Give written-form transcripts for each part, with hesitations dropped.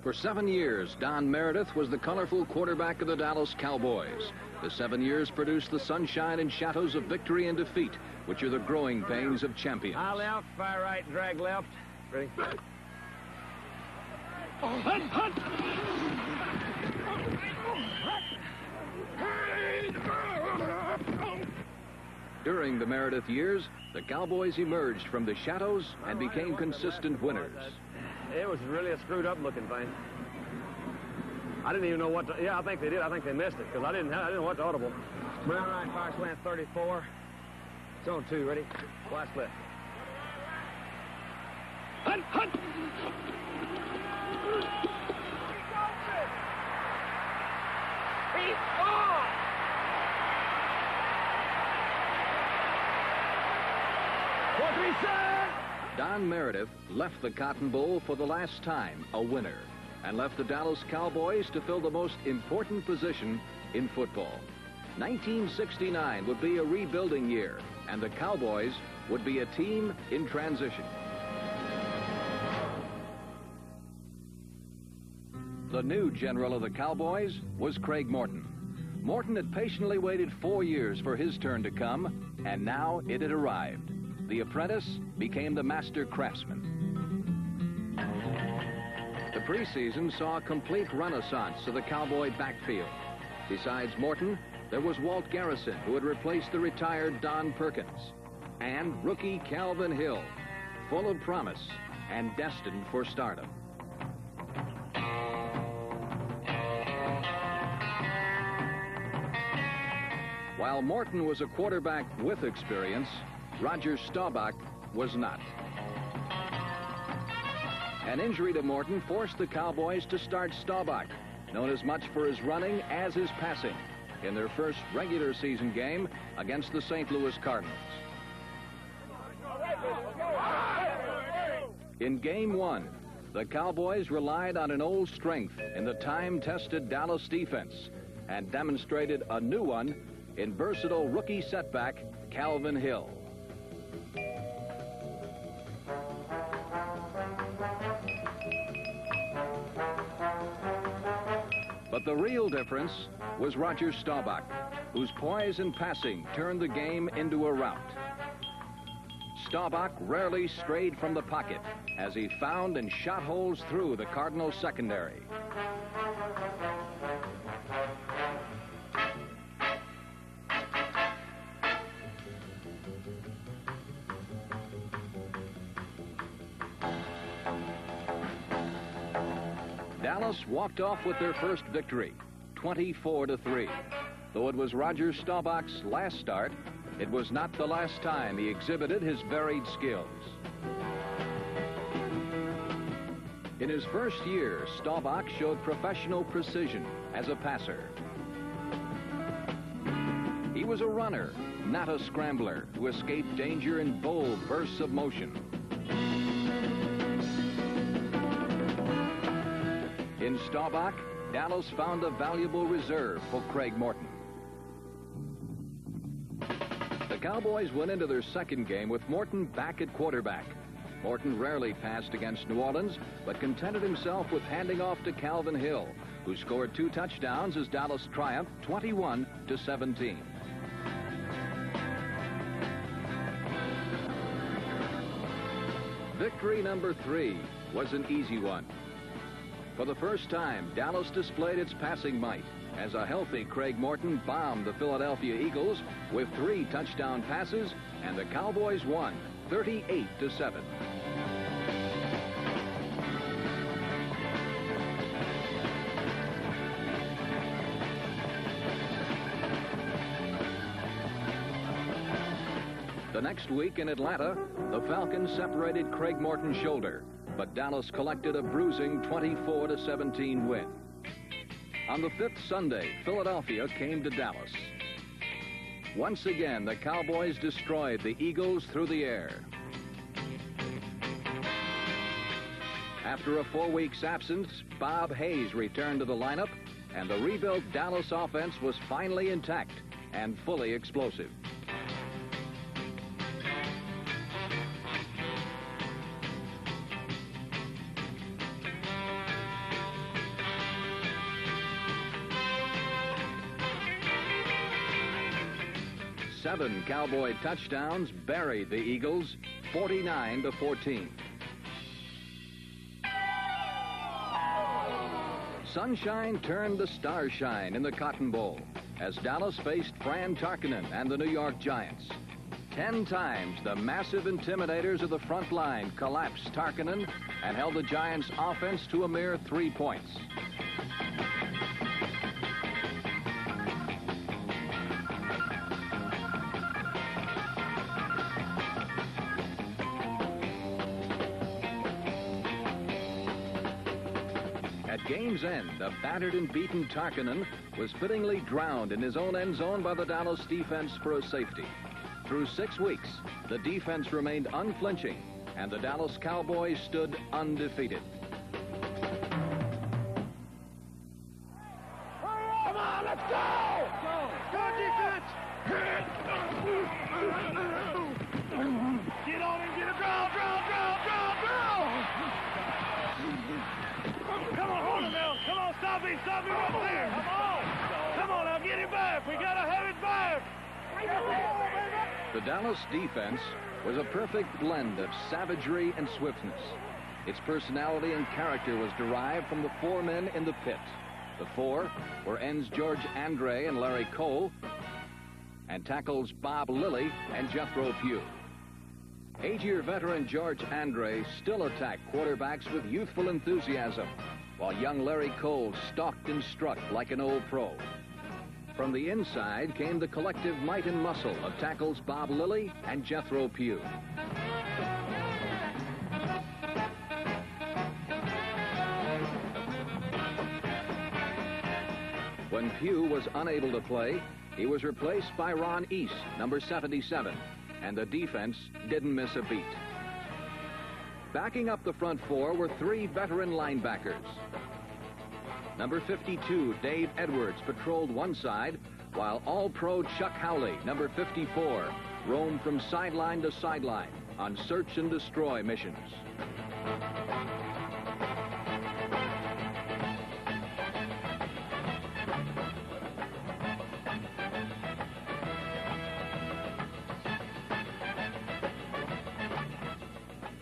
For 7 years, Don Meredith was the colorful quarterback of the Dallas Cowboys. The 7 years produced the sunshine and shadows of victory and defeat, which are the growing pains of champions. High left, fire right, drag left. Ready? During the Meredith years, the Cowboys emerged from the shadows and became consistent winners. It was really a screwed up looking thing. I didn't even know what to, yeah, I think they did. I think they missed it because I didn't know what to audible. Brown right, fire slant 34. Zone 2, ready? Flash left. Hunt, hunt! He's on! Don Meredith left the Cotton Bowl for the last time a winner and left the Dallas Cowboys to fill the most important position in football. 1969 would be a rebuilding year, and the Cowboys would be a team in transition. The new general of the Cowboys was Craig Morton. Morton had patiently waited 4 years for his turn to come, and now it had arrived. The apprentice became the master craftsman. The preseason saw a complete renaissance of the Cowboy backfield. Besides Morton, there was Walt Garrison, who had replaced the retired Don Perkins, and rookie Calvin Hill, full of promise and destined for stardom. While Morton was a quarterback with experience, Roger Staubach was not. An injury to Morton forced the Cowboys to start Staubach, known as much for his running as his passing, in their first regular season game against the St. Louis Cardinals. In Game 1, the Cowboys relied on an old strength in the time-tested Dallas defense and demonstrated a new one in versatile rookie setback Calvin Hill. But the real difference was Roger Staubach, whose poise and passing turned the game into a rout. Staubach rarely strayed from the pocket as he found and shot holes through the Cardinals' secondary. Dallas walked off with their first victory, 24-3. Though it was Roger Staubach's last start, it was not the last time he exhibited his varied skills. In his first year, Staubach showed professional precision as a passer. He was a runner, not a scrambler, who escaped danger in bold bursts of motion. In Staubach, Dallas found a valuable reserve for Craig Morton. The Cowboys went into their second game with Morton back at quarterback. Morton rarely passed against New Orleans, but contented himself with handing off to Calvin Hill, who scored 2 touchdowns as Dallas triumphed 21-17. Victory number 3 was an easy one. For the first time, Dallas displayed its passing might as a healthy Craig Morton bombed the Philadelphia Eagles with 3 touchdown passes, and the Cowboys won 38-7. The next week in Atlanta, the Falcons separated Craig Morton's shoulder, but Dallas collected a bruising 24-17 win. On the 5th Sunday, Philadelphia came to Dallas. Once again, the Cowboys destroyed the Eagles through the air. After a 4 weeks absence, Bob Hayes returned to the lineup, and the rebuilt Dallas offense was finally intact and fully explosive. 7 Cowboy touchdowns buried the Eagles 49-14. Sunshine turned to starshine in the Cotton Bowl as Dallas faced Fran Tarkenton and the New York Giants. 10 times the massive intimidators of the front line collapsed Tarkenton and held the Giants' offense to a mere 3 points. At game's end, a battered and beaten Tarkenton was fittingly drowned in his own end zone by the Dallas defense for a safety. Through 6 weeks, the defense remained unflinching, and the Dallas Cowboys stood undefeated. Come on, let's go! Go defense! Get on and get a draw! Come on, hold him now. Come on, stop him right there. Come on, now get him back. We gotta have it back. The Dallas defense was a perfect blend of savagery and swiftness. Its personality and character was derived from the 4 men in the pit. The 4 were ends George Andre and Larry Cole, and tackles Bob Lilly and Jethro Pugh. 8-year veteran George Andre still attacked quarterbacks with youthful enthusiasm, while young Larry Cole stalked and struck like an old pro. From the inside came the collective might and muscle of tackles Bob Lilly and Jethro Pugh. When Pugh was unable to play, he was replaced by Ron East, number 77, and the defense didn't miss a beat. Backing up the front 4 were 3 veteran linebackers. Number 52, Dave Edwards, patrolled one side, while All-Pro Chuck Howley, number 54, roamed from sideline to sideline on search and destroy missions.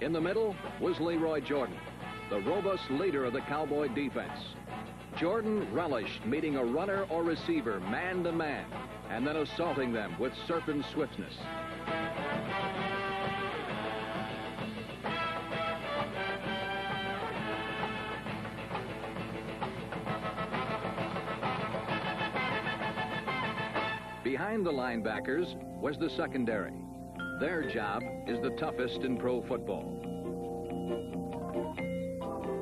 In the middle was Leroy Jordan, the robust leader of the Cowboy defense. Jordan relished meeting a runner or receiver man-to-man and then assaulting them with serpent swiftness. Behind the linebackers was the secondary. Their job is the toughest in pro football.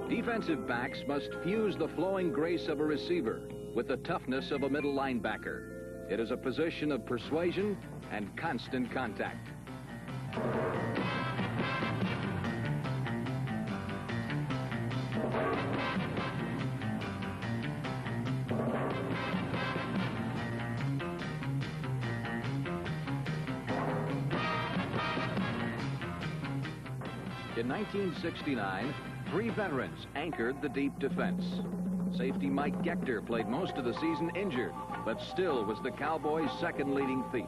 Defensive backs must fuse the flowing grace of a receiver with the toughness of a middle linebacker. It is a position of persuasion and constant contact. In 1969, 3 veterans anchored the deep defense. Safety Mike Gector played most of the season injured, but still was the Cowboys' second leading thief.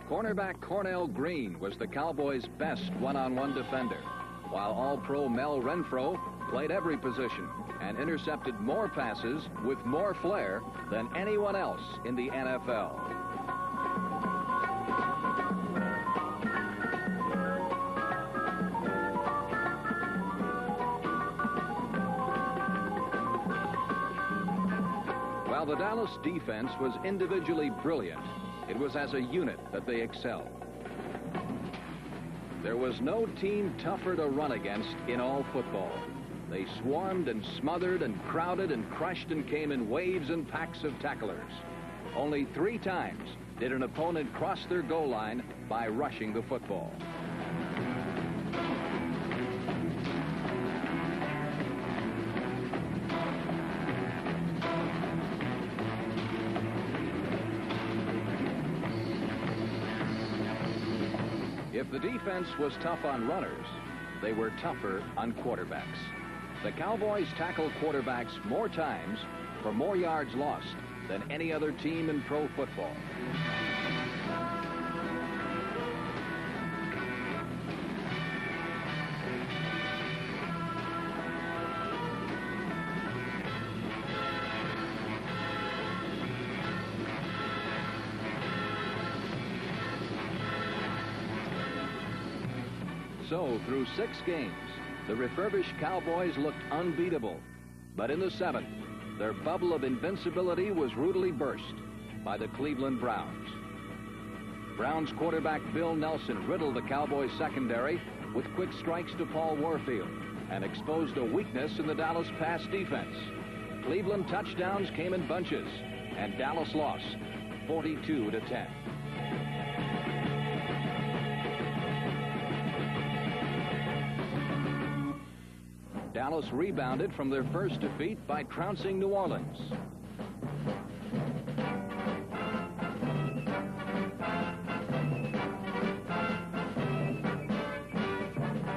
Cornerback Cornell Green was the Cowboys' best one-on-one defender, while All-Pro Mel Renfro played every position and intercepted more passes with more flair than anyone else in the NFL. While the Dallas defense was individually brilliant, it was as a unit that they excelled. There was no team tougher to run against in all football. They swarmed and smothered and crowded and crushed and came in waves and packs of tacklers. Only 3 times did an opponent cross their goal line by rushing the football. If the defense was tough on runners, they were tougher on quarterbacks. The Cowboys tackled quarterbacks more times for more yards lost than any other team in pro football. So, through 6 games, the refurbished Cowboys looked unbeatable. But in the 7th, their bubble of invincibility was rudely burst by the Cleveland Browns. Browns quarterback Bill Nelson riddled the Cowboys secondary with quick strikes to Paul Warfield and exposed a weakness in the Dallas pass defense. Cleveland touchdowns came in bunches, and Dallas lost 42-10. Dallas rebounded from their first defeat by trouncing New Orleans.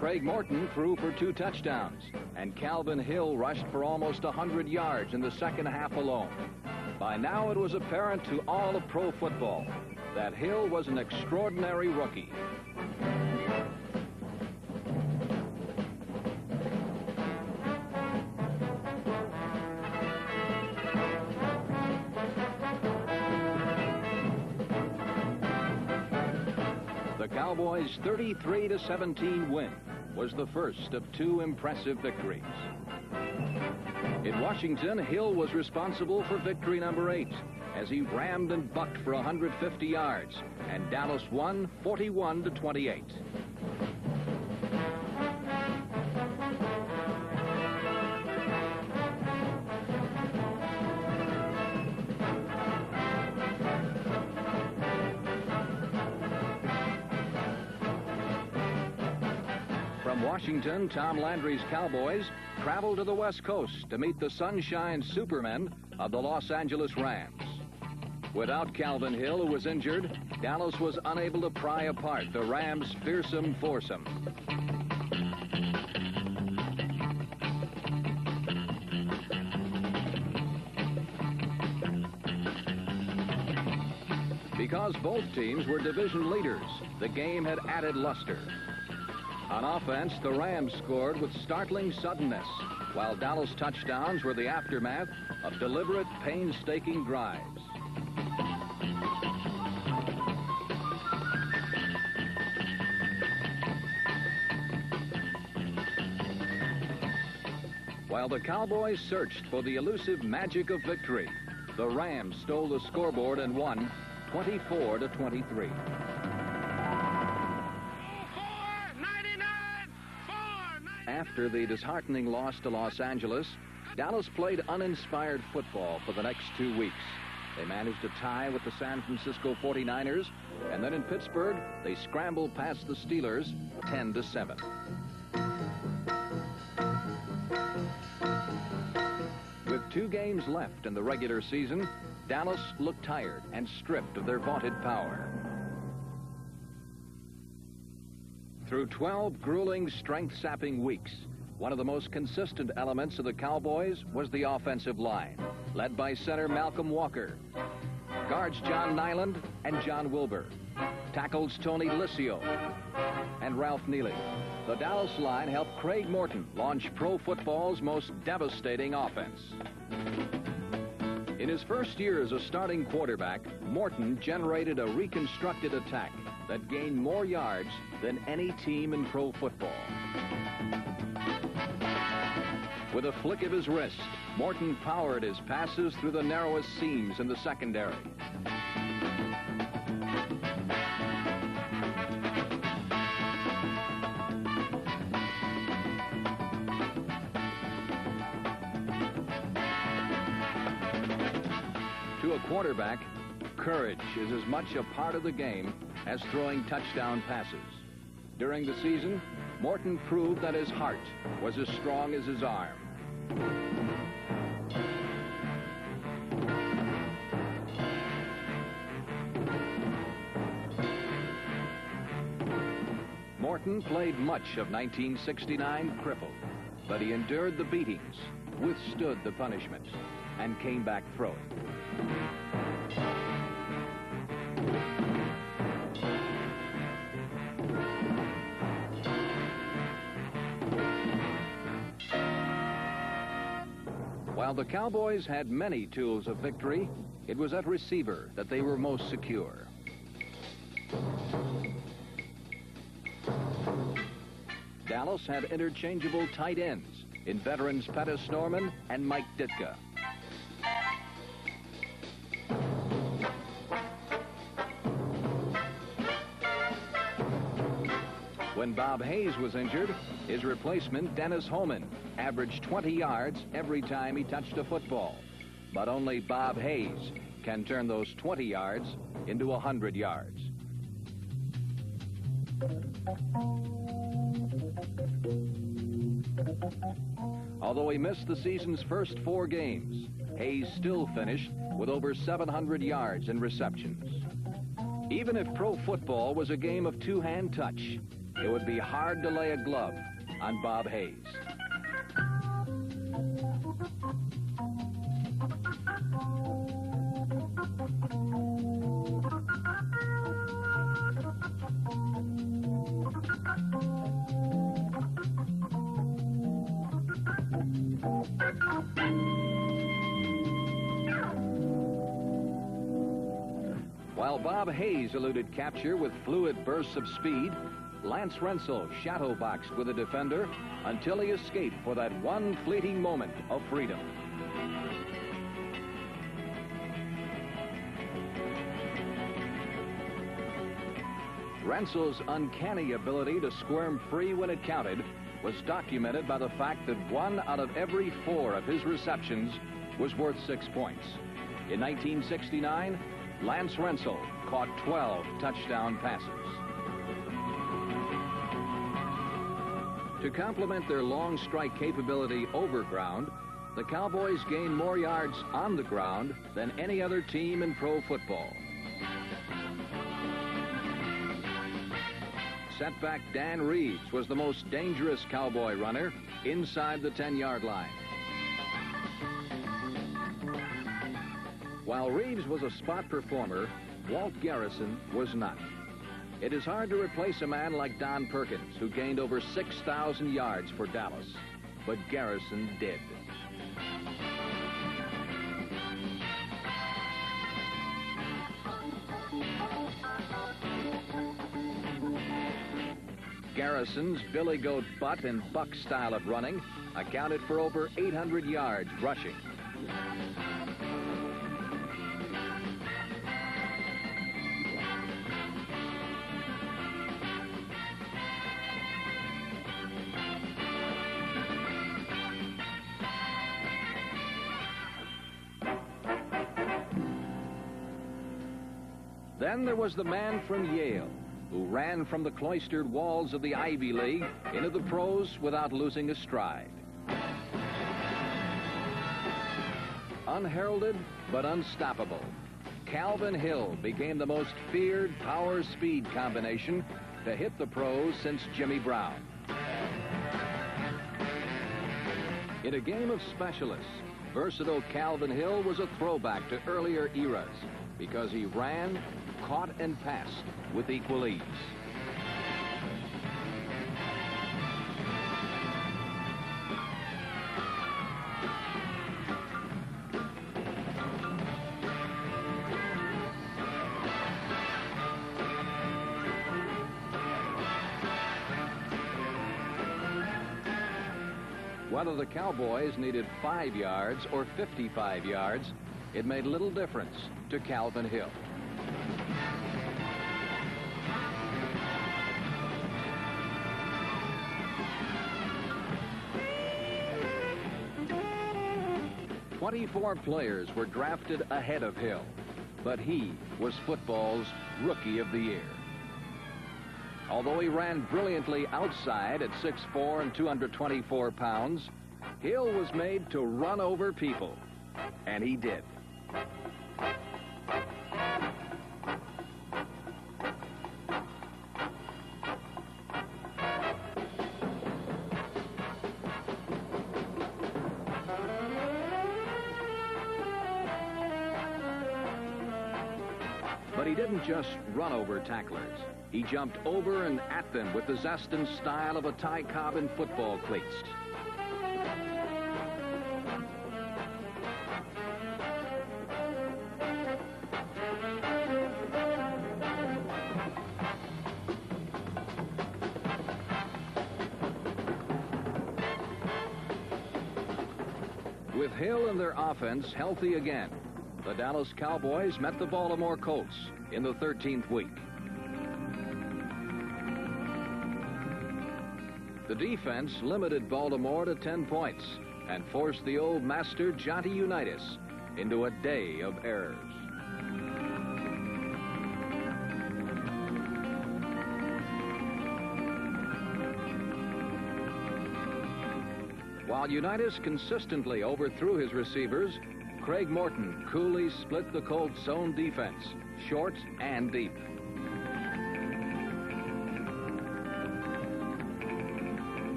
Craig Morton threw for 2 touchdowns, and Calvin Hill rushed for almost 100 yards in the second half alone. By now it was apparent to all of pro football that Hill was an extraordinary rookie. The Cowboys' 33-17 win was the first of 2 impressive victories. In Washington, Hill was responsible for victory number 8 as he rammed and bucked for 150 yards, and Dallas won 41-28. From Washington, Tom Landry's Cowboys traveled to the West Coast to meet the Sunshine Supermen of the Los Angeles Rams. Without Calvin Hill, who was injured, Dallas was unable to pry apart the Rams' fearsome foursome. Because both teams were division leaders, the game had added luster. On offense, the Rams scored with startling suddenness, while Dallas touchdowns were the aftermath of deliberate, painstaking drives. While the Cowboys searched for the elusive magic of victory, the Rams stole the scoreboard and won 24-23. After the disheartening loss to Los Angeles, Dallas played uninspired football for the next 2 weeks. They managed a tie with the San Francisco 49ers, and then in Pittsburgh, they scrambled past the Steelers 10-7. With 2 games left in the regular season, Dallas looked tired and stripped of their vaunted power. Through 12 grueling, strength-sapping weeks, one of the most consistent elements of the Cowboys was the offensive line, led by center Malcolm Walker, guards John Nyland and John Wilbur, tackles Tony Liscio and Ralph Neely. The Dallas line helped Craig Morton launch pro football's most devastating offense. In his first year as a starting quarterback, Morton generated a reconstructed attack that gained more yards than any team in pro football. With a flick of his wrist, Morton powered his passes through the narrowest seams in the secondary. To a quarterback, courage is as much a part of the game as throwing touchdown passes. During the season, Morton proved that his heart was as strong as his arm. Morton played much of 1969 crippled, but he endured the beatings, withstood the punishments, and came back throwing. While the Cowboys had many tools of victory, it was at receiver that they were most secure. Dallas had interchangeable tight ends in veterans Pettis Norman and Mike Ditka. When Bob Hayes was injured, his replacement, Dennis Homan, averaged 20 yards every time he touched a football. But only Bob Hayes can turn those 20 yards into 100 yards. Although he missed the season's first 4 games, Hayes still finished with over 700 yards in receptions. Even if pro football was a game of two-hand touch, it would be hard to lay a glove on Bob Hayes. While Bob Hayes eluded capture with fluid bursts of speed, Lance Rensel shadowboxed with a defender until he escaped for that one fleeting moment of freedom. Rensel's uncanny ability to squirm free when it counted was documented by the fact that 1 out of every 4 of his receptions was worth 6 points. In 1969, Lance Rensel caught 12 touchdown passes. To complement their long strike capability over ground, the Cowboys gained more yards on the ground than any other team in pro football. Setback Dan Reeves was the most dangerous Cowboy runner inside the 10-yard line. While Reeves was a spot performer, Walt Garrison was not. It is hard to replace a man like Don Perkins, who gained over 6,000 yards for Dallas, but Garrison did. Garrison's Billy Goat butt and buck style of running accounted for over 800 yards rushing. Then there was the man from Yale, who ran from the cloistered walls of the Ivy League into the pros without losing a stride. Unheralded but unstoppable, Calvin Hill became the most feared power-speed combination to hit the pros since Jimmy Brown. In a game of specialists, versatile Calvin Hill was a throwback to earlier eras because he ran, caught, and passed with equal ease. Whether the Cowboys needed 5 yards or 55 yards, it made little difference to Calvin Hill. "24 players were drafted ahead of Hill, but he was football's Rookie of the Year. Although he ran brilliantly outside at 6'4" and 224 pounds, Hill was made to run over people, and he did. he didn't just run over tacklers. He jumped over and at them with the zest and style of a Ty Cobb in football cleats. With Hill and their offense healthy again, the Dallas Cowboys met the Baltimore Colts in the 13th week. The defense limited Baltimore to 10 points and forced the old master Johnny Unitas into a day of errors. While Unitas consistently overthrew his receivers, Craig Morton coolly split the Colts' zone defense, short and deep.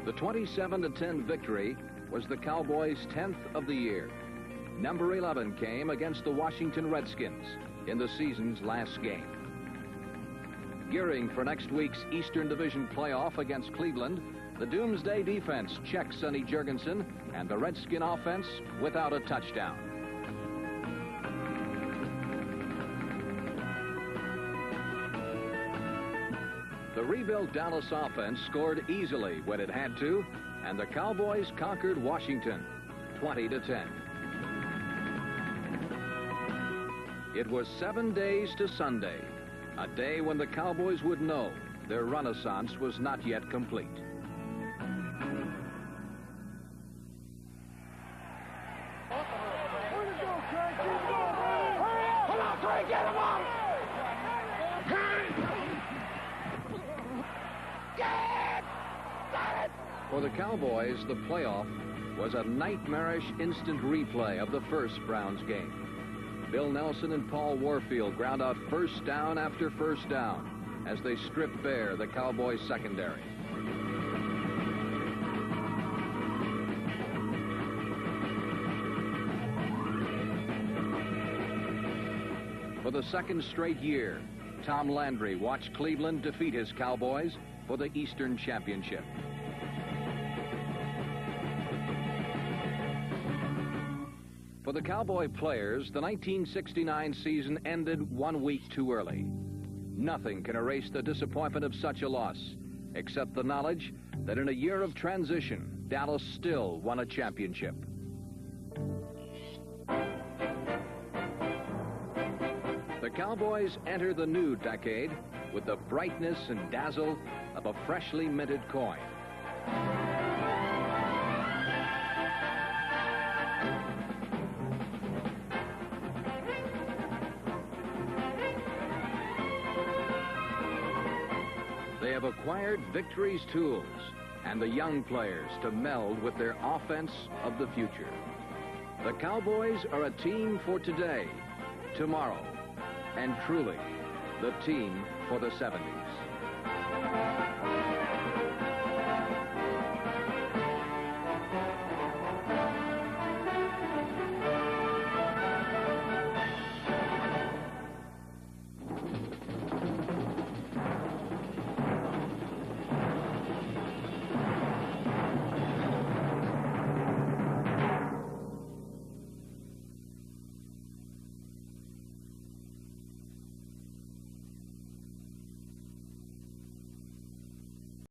The 27-10 victory was the Cowboys' 10th of the year. Number 11 came against the Washington Redskins in the season's last game. Gearing for next week's Eastern Division playoff against Cleveland, the Doomsday defense checked Sonny Jurgensen and the Redskin offense without a touchdown. The rebuilt Dallas offense scored easily when it had to, and the Cowboys conquered Washington 20-10. It was 7 days to Sunday, a day when the Cowboys would know their renaissance was not yet complete. For the Cowboys, the playoff was a nightmarish instant replay of the first Browns game. Bill Nelson and Paul Warfield ground out first down after first down as they stripped bare the Cowboys' secondary. For the second straight year, Tom Landry watched Cleveland defeat his Cowboys for the Eastern Championship. For the Cowboy players, the 1969 season ended 1 week too early. Nothing can erase the disappointment of such a loss, except the knowledge that in a year of transition, Dallas still won a championship. The Cowboys enter the new decade with the brightness and dazzle of a freshly minted coin. They have acquired victory's tools and the young players to meld with their offense of the future. The Cowboys are a team for today, tomorrow, and truly the team for the 70s.